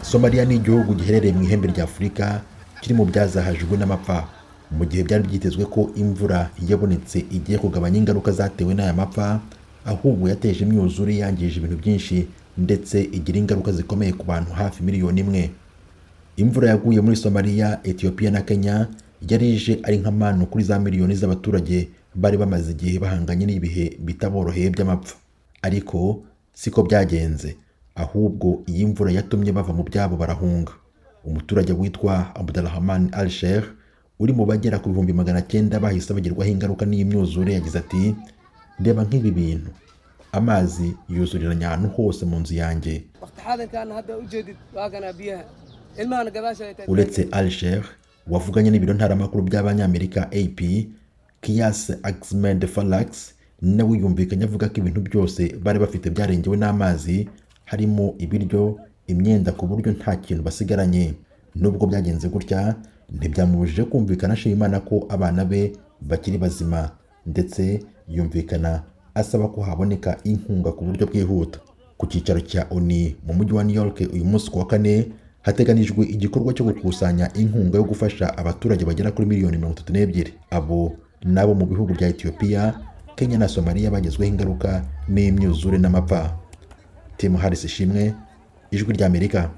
Somaliya ni igihugu giherereye mu ihembe rya Afurika kiri mu byazahajwe n'amapfa, mu gihe byari byitezwe ko imvura yabonetse igiye kugabanya ingaruka zatewe n'aya mapfa, ahubwo yateje imyuzure yangije ibintu byinshi ndetse igira ingaruka zikomeye ku bantu hafi miliyoni imwe. Imvura yaguye muri Somaliya, Ethiopia na Kenya yari ije ari nk'amano kuri za miliyoni z'abaturage bari bamaze igihe bahanganye n'ibihe bitaboroheye by'amapfa. Ariko siko byagenze, ahubwo iyi mvura yatumye bava mu byabo barahunga. Umuturage witwa Abdurrahman al-Sheikh uri mu bagera ku 900 bahise bagirwaho ingaruka n'iyi myuzure yagize ati, ndeba nk'ibi bintu, amazi yuzuriranya ahantu hose mu nzu yanjye. Uretse al-Sheikh wavuganye n'ibiro ntaramakuru by'Abanyamerika AP, Kias Axmed Falax nawe yumvikanye avuga ko ibintu byose bari bafite byarengewe n'amazi, harimo ibiryo, imyenda, ku buryo nta kintu basigaranye. Nubwo byagenze gutya, ntibyamubujije kumvikana ashima Imana ko abana be bakiri bazima, ndetse yumvikana asaba ko haboneka inkunga ku buryo bwihuta. Ku cyicaro cya ONU mu mujyi wa New York uyu munsi ku wa kane hateganijwe igikorwa cyo gukusanya inkunga yo gufasha abaturage bagera kuri miliyoni 32. Abo nabo mu bihugu bya Ethiopia, Kenya na Somaliya bagezweho ingaruka n'imyuzure n'amapfa. Tim Harris Ishimwe, Ijwi ry'Amerika.